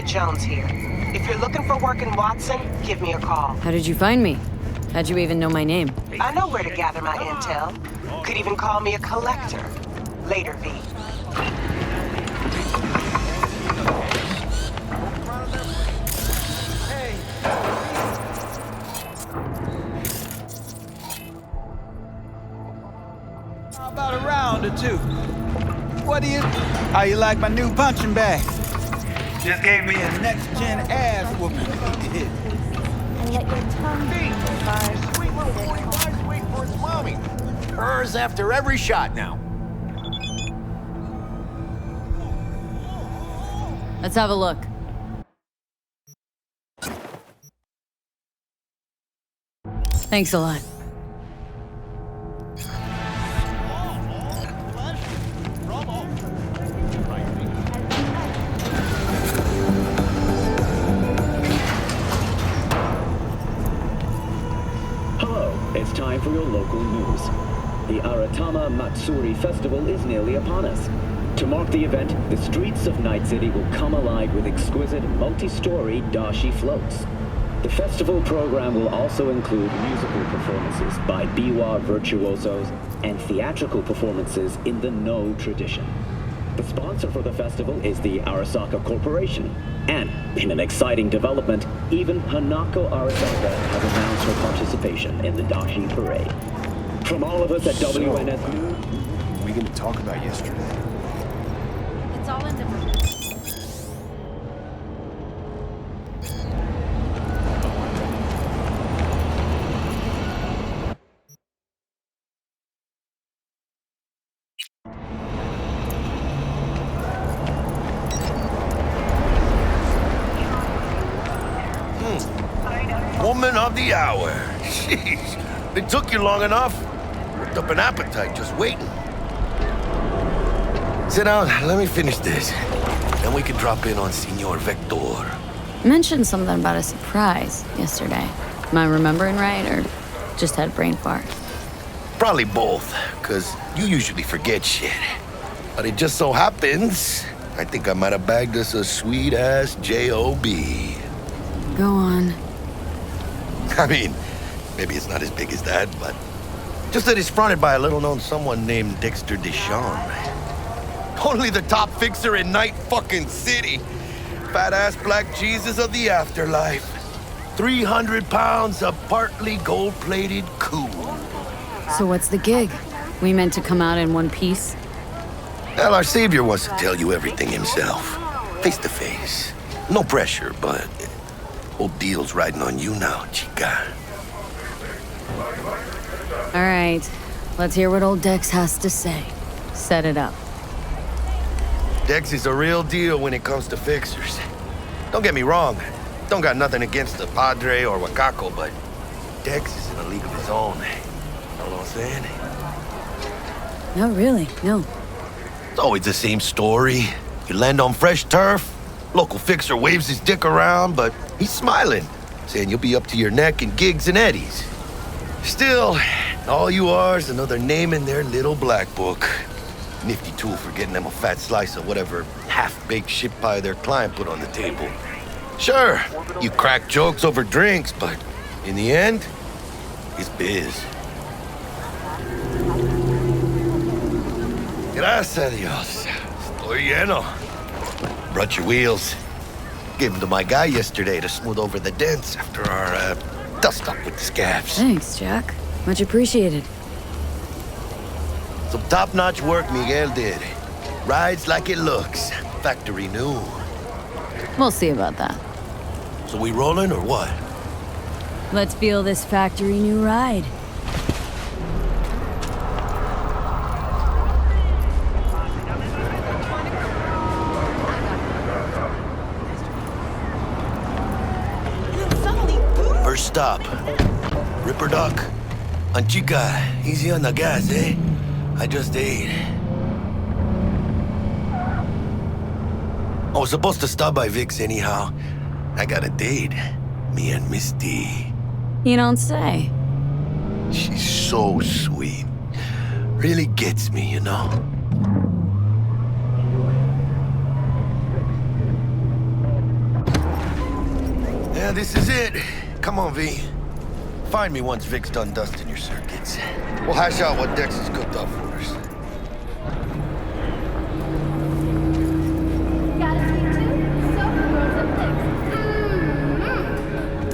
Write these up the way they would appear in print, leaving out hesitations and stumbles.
Jones here. If you're looking for work in Watson, give me a call. How did you find me? How'd you even know my name? I know where to gather my intel. Could even call me a collector. Later, V. How about a round or two? What do you... How you like my new punching bag? Just gave me a next-gen ass whooping. And let your tongue be. Sweet little 45's waiting for its mommy. Hers after every shot now. Let's have a look. Thanks a lot. It's time for your local news. The Aratama Matsuri Festival is nearly upon us. To mark the event, the streets of Night City will come alive with exquisite multi-story dashi floats. The festival program will also include musical performances by biwa virtuosos and theatrical performances in the No tradition. The sponsor for the festival is the Arasaka Corporation. And, in an exciting development, even Hanako Arasaka has announced her participation in the Dashi Parade. From all of us at WNS News... What are we gonna talk about yesterday? It's all in the... Woman of the hour. Jeez, it took you long enough. Worked up an appetite just waiting. Sit down, let me finish this. Then we can drop in on Senor Vector. You mentioned something about a surprise yesterday. Am I remembering right, or just had brain fart? Probably both, because you usually forget shit. But it just so happens, I think I might have bagged us a sweet-ass J.O.B. Go on. I mean, maybe it's not as big as that, but just that it's fronted by a little-known someone named Dexter Deshawn. Only the top fixer in Night fucking City. Fat-ass black Jesus of the afterlife. 300 pounds of partly gold-plated cool. So what's the gig? We meant to come out in one piece? Well, our savior wants to tell you everything himself. Face to face. No pressure, but whole deal's riding on you now, chica. All right, let's hear what old Dex has to say. Set it up. Dex is a real deal when it comes to fixers. Don't get me wrong, don't got nothing against the Padre or Wakako, but Dex is in a league of his own. You know what I'm saying? No, really, no. It's always the same story. You land on fresh turf, local fixer waves his dick around, but he's smiling, saying you'll be up to your neck in gigs and eddies. Still, all you are is another name in their little black book. Nifty tool for getting them a fat slice of whatever half-baked shit pie their client put on the table. Sure, you crack jokes over drinks, but in the end, it's biz. Gracias a Dios. Estoy lleno. Brought your wheels. Gave them to my guy yesterday to smooth over the dents after our dust-up with the scabs. Thanks, Jack. Much appreciated. Some top-notch work Miguel did. Rides like it looks. Factory new. We'll see about that. So we rolling or what? Let's feel this factory new ride. First stop. Ripper Duck. Anchica, easy on the gas, eh? I just ate. I was supposed to stop by Vic's anyhow. I got a date. Me and Misty. You don't say. She's so sweet. Really gets me, you know? Yeah, this is it. Come on, V. Find me once Vic's done dusting your circuits. We'll hash out what Dex has cooked up for us. Got a sweet tooth? So grows up next.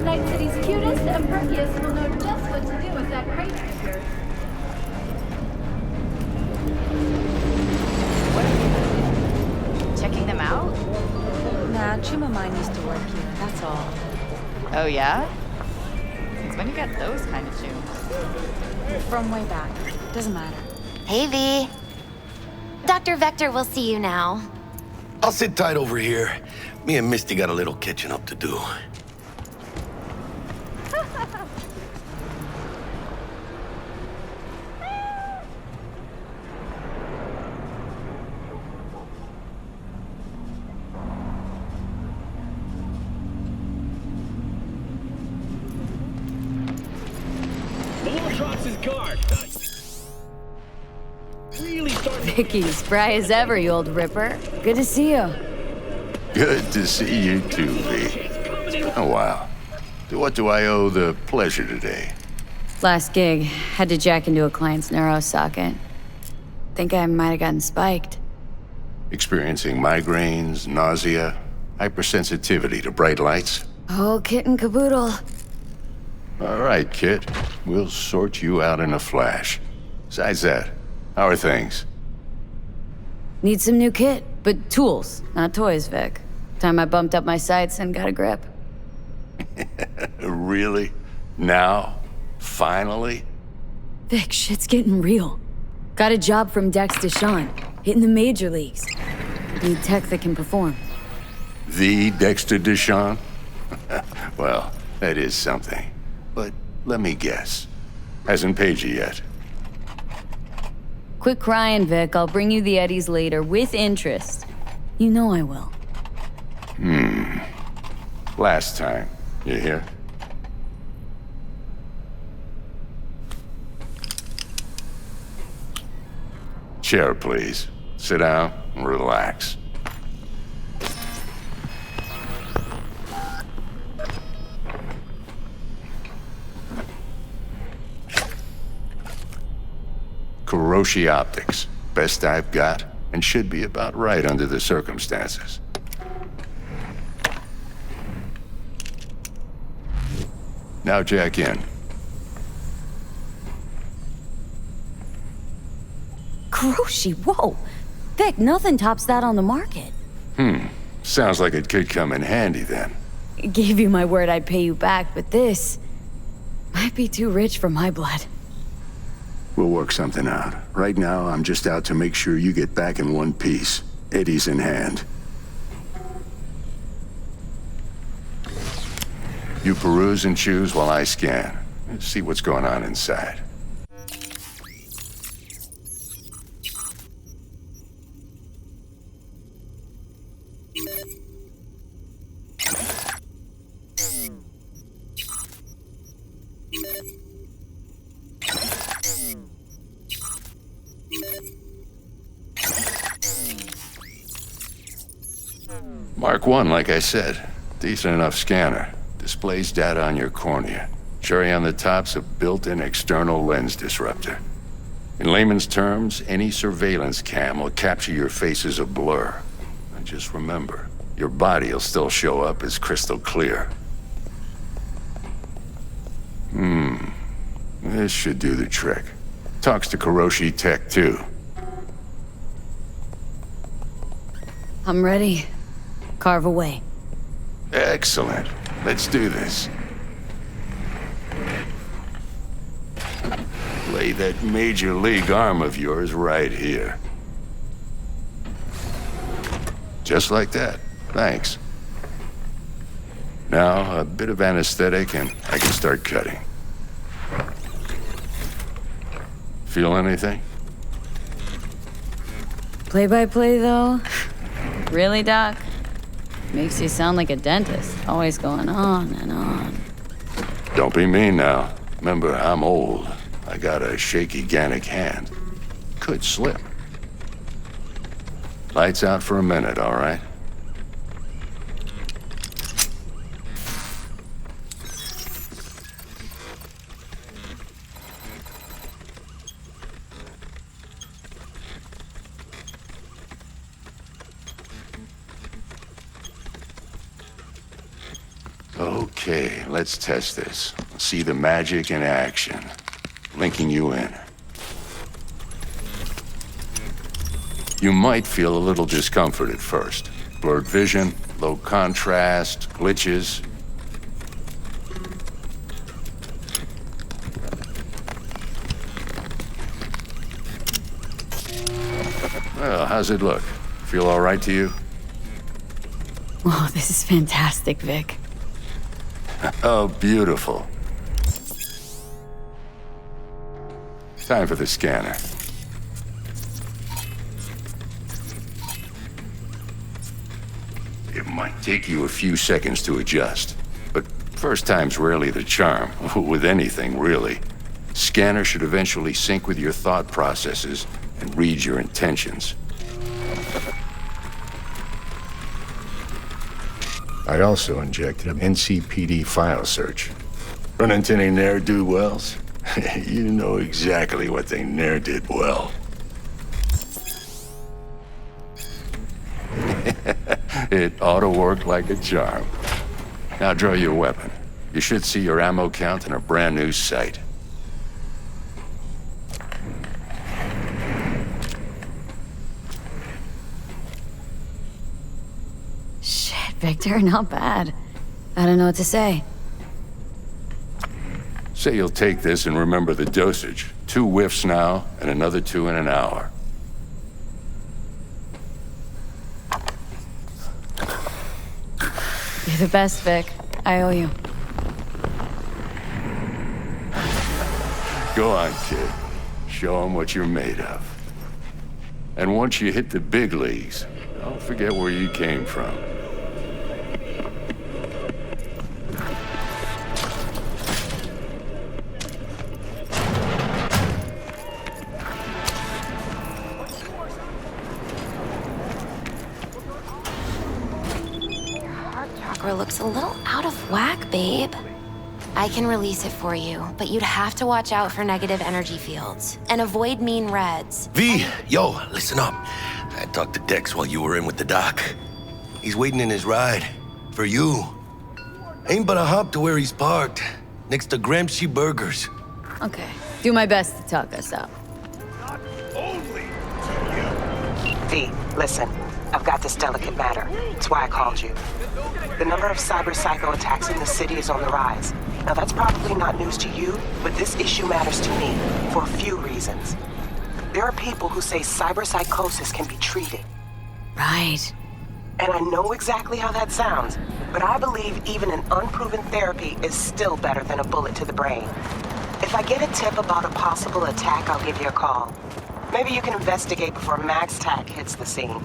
Night City's cutest and perkiest will know just what to do with that crate of yours. Checking them out? Nah, chum of mine used to work here, that's all. Oh, yeah? Since when you got those kind of tunes? From way back. Doesn't matter. Hey, V. Dr. Vector will see you now. I'll sit tight over here. Me and Misty got a little catching up to do. Vicky, spry as ever, you old ripper. Good to see you. Good to see you too, V. Oh, wow. To what do I owe the pleasure today? Last gig, had to jack into a client's neuro socket. Think I might have gotten spiked. Experiencing migraines, nausea, hypersensitivity to bright lights? Oh, kit and caboodle. All right, kid. We'll sort you out in a flash. Besides that, how are things? Need some new kit, but tools, not toys, Vic. Time I bumped up my sights and got a grip. Really? Now? Finally? Vic, shit's getting real. Got a job from Dex Deshawn, hitting the major leagues. Need tech that can perform. The Dexter Deshawn? Well, that is something. But let me guess. Hasn't paid you yet. Quit crying, Vic. I'll bring you the eddies later, with interest. You know I will. Last time. You hear? Chair, please. Sit down and relax. Kuroshi Optics. Best I've got, and should be about right under the circumstances. Now jack in. Kuroshi, whoa! Vic, nothing tops that on the market. Sounds like it could come in handy then. Gave you my word I'd pay you back, but this might be too rich for my blood. We'll work something out. Right now, I'm just out to make sure you get back in one piece. Eddie's in hand. You peruse and choose while I scan. See what's going on inside. Mark 1, like I said. Decent enough scanner. Displays data on your cornea. Cherry on the top's a built-in external lens disruptor. In layman's terms, any surveillance cam will capture your face as a blur. And just remember, your body will still show up as crystal clear. This should do the trick. Talks to Kuroshi Tech, too. I'm ready. Carve away. Excellent. Let's do this. Lay that major league arm of yours right here. Just like that. Thanks. Now, a bit of anesthetic and I can start cutting. Feel anything? Play-by-play, though? Really, Doc? Makes you sound like a dentist, always going on and on. Don't be mean now. Remember, I'm old. I got a shaky Gannic hand. Could slip. Lights out for a minute, all right? Okay, let's test this. See the magic in action. Linking you in. You might feel a little discomfort at first. Blurred vision, low contrast, glitches. Well, how's it look? Feel all right to you? Oh, this is fantastic, Vic. Oh, beautiful. Time for the scanner. It might take you a few seconds to adjust, but first time's rarely the charm, with anything, really. Scanner should eventually sync with your thought processes and read your intentions. I also injected an NCPD file search. Run into any ne'er-do-wells? You know exactly what they ne'er did well. It ought to work like a charm. Now draw your weapon. You should see your ammo count in a brand new sight. Shit, Victor, not bad. I don't know what to say. Say you'll take this and remember the dosage. 2 whiffs now, and another 2 in an hour. You're the best, Vic. I owe you. Go on, kid. Show them what you're made of. And once you hit the big leagues, don't forget where you came from. Looks a little out of whack, babe. I can release it for you, but you'd have to watch out for negative energy fields and avoid mean reds. V, yo, listen up. I talked to Dex while you were in with the doc. He's waiting in his ride. For you. Ain't but a hop to where he's parked. Next to Gramsci Burgers. Okay. Do my best to talk us out. V, listen. I've got this delicate matter. That's why I called you. The number of cyber-psycho attacks in the city is on the rise. Now, that's probably not news to you, but this issue matters to me for a few reasons. There are people who say cyber-psychosis can be treated. Right. And I know exactly how that sounds, but I believe even an unproven therapy is still better than a bullet to the brain. If I get a tip about a possible attack, I'll give you a call. Maybe you can investigate before Max Tack hits the scene.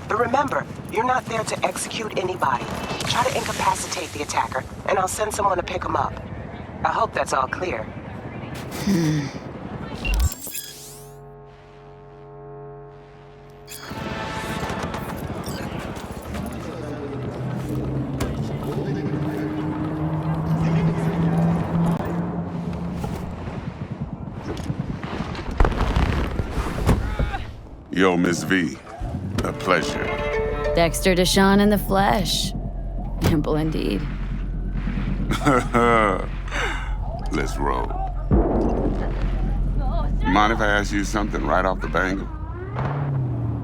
But remember, you're not there to execute anybody. Try to incapacitate the attacker, and I'll send someone to pick him up. I hope that's all clear. Yo, Miss V. A pleasure. Dexter Deshawn in the flesh. Ample indeed. Let's roll. Mind if I ask you something right off the bangle?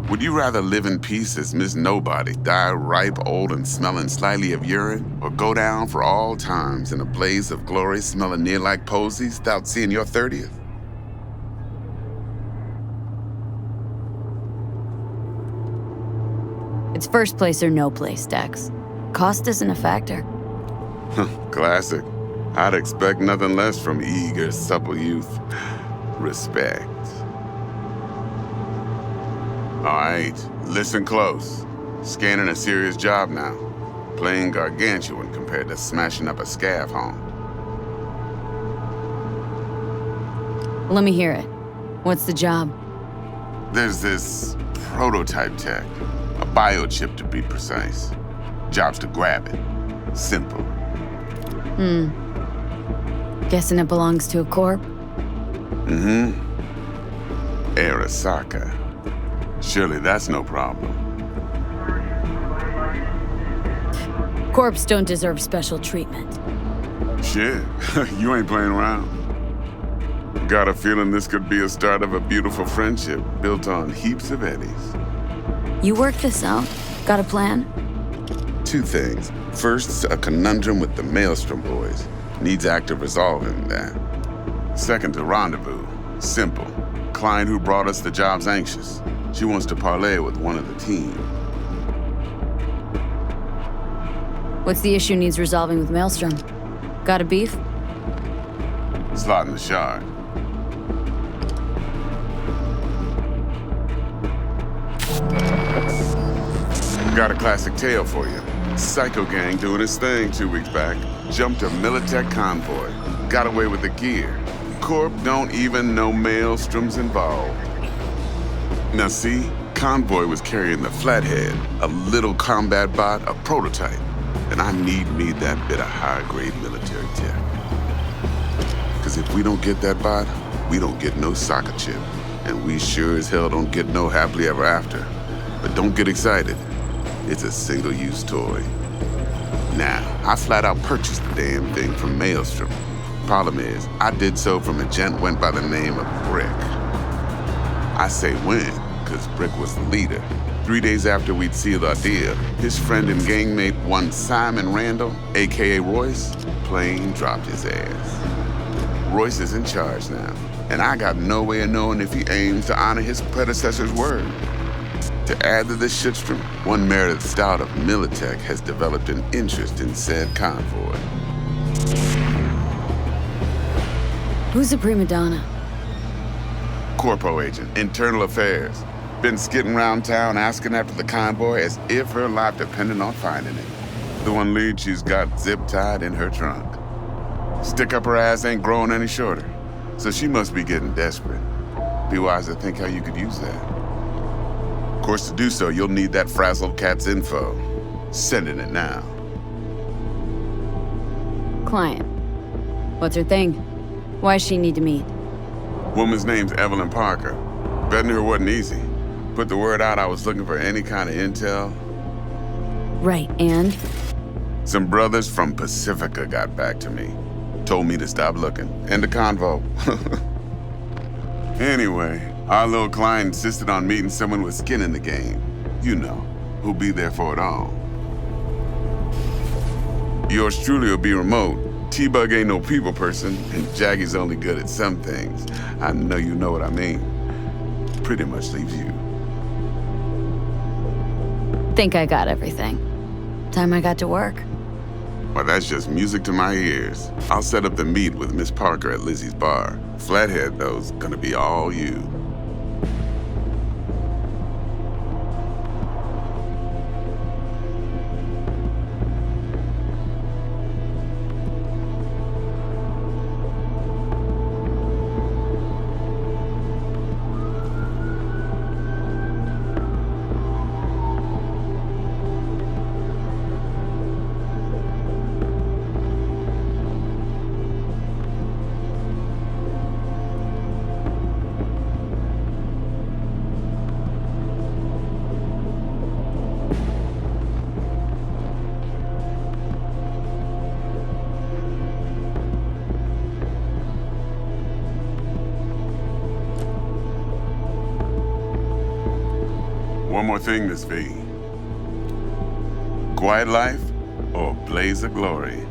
Would you rather live in peace as Miss Nobody, die ripe, old, and smelling slightly of urine, or go down for all times in a blaze of glory smelling near like posies without seeing your 30th? It's first place or no place, Dex. Cost isn't a factor. Classic. I'd expect nothing less from eager, supple youth. Respect. All right, listen close. Scanning a serious job now. Playing gargantuan compared to smashing up a scav home. Let me hear it. What's the job? There's this prototype tech. A biochip, to be precise. Job's to grab it. Simple. Guessing it belongs to a corp? Arasaka. Surely that's no problem. Corps don't deserve special treatment. Shit, you ain't playing around. Got a feeling this could be a start of a beautiful friendship built on heaps of eddies. You work this out? Got a plan? Two things. First, a conundrum with the Maelstrom boys. Needs active resolving that. Second, a rendezvous. Simple. Client who brought us the job's anxious. She wants to parlay with one of the team. What's the issue needs resolving with Maelstrom? Got a beef? Slot in the shard. Got a classic tale for you. Psycho gang doing his thing 2 weeks back. Jumped a Militech convoy. Got away with the gear. Corp don't even know Maelstrom's involved. Now see, convoy was carrying the Flathead, a little combat bot, a prototype. And I need me that bit of high-grade military tech. Because if we don't get that bot, we don't get no soccer chip. And we sure as hell don't get no happily ever after. But don't get excited. It's a single-use toy. Now, I flat out purchased the damn thing from Maelstrom. Problem is, I did so from a gent went by the name of Brick. I say when, because Brick was the leader. 3 days after we'd sealed our deal, his friend and gangmate, one Simon Randall, aka Royce, plain dropped his ass. Royce is in charge now, and I got no way of knowing if he aims to honor his predecessor's word. To add to this shitstrom, one Meredith Stout of Militech has developed an interest in said convoy. Who's the prima donna? Corpo agent, internal affairs. Been skidding around town asking after the convoy as if her life depended on finding it. The one lead she's got zip-tied in her trunk. Stick up her ass ain't growing any shorter, so she must be getting desperate. Be wise to think how you could use that. Of course, to do so, you'll need that frazzled cat's info. Sending it now. Client. What's her thing? Why does she need to meet? Woman's name's Evelyn Parker. Betting her wasn't easy. Put the word out I was looking for any kind of intel. Right, and? Some brothers from Pacifica got back to me. Told me to stop looking. End the convo. Anyway, our little client insisted on meeting someone with skin in the game. You know, who'll be there for it all. Yours truly will be remote. T-Bug ain't no people person, and Jaggy's only good at some things. I know you know what I mean. Pretty much leaves you. Think I got everything. Time I got to work. Well, that's just music to my ears. I'll set up the meet with Miss Parker at Lizzie's bar. Flathead, though's gonna be all you. One more thing, Miss V. Quiet life or blaze of glory?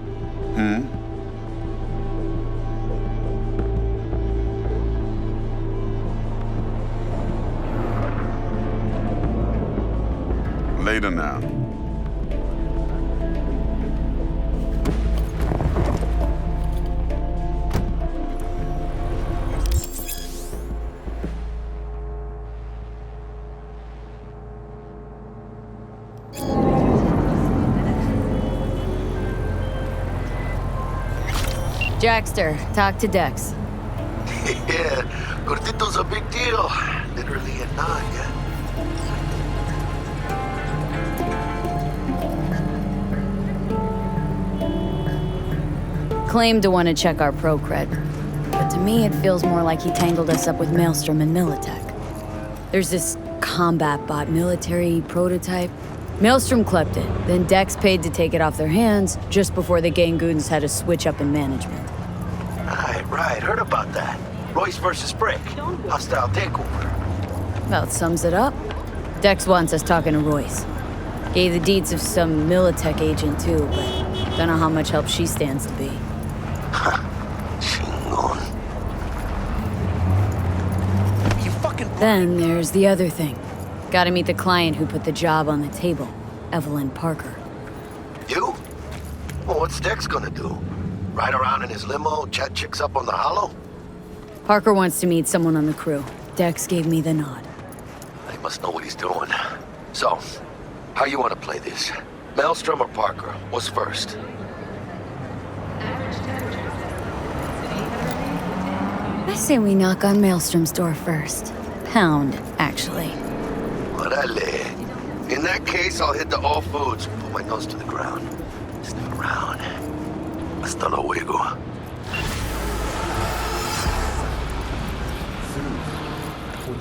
Later now. Jackster, talk to Dex. Yeah, Gordito's a big deal. Literally a nod, yeah. Claimed to want to check our pro cred, but to me it feels more like he tangled us up with Maelstrom and Militech. There's this combat bot military prototype. Maelstrom clept it, then Dex paid to take it off their hands just before the Gangoons had a switch up in management. Right. Heard about that. Royce versus Brick. Hostile takeover. About sums it up. Dex wants us talking to Royce. Gave the deeds of some Militech agent too, but don't know how much help she stands to be. Then there's the other thing. Gotta meet the client who put the job on the table, Evelyn Parker. You? Well, what's Dex gonna do? Ride around in his limo, chat chicks up on the hollow? Parker wants to meet someone on the crew. Dex gave me the nod. He must know what he's doing. So, how you want to play this? Maelstrom or Parker? What's first? I say we knock on Maelstrom's door first. Pound, actually. Orale. In that case, I'll hit the all foods, put my nose to the ground. Sniff around. Hasta luego. Food.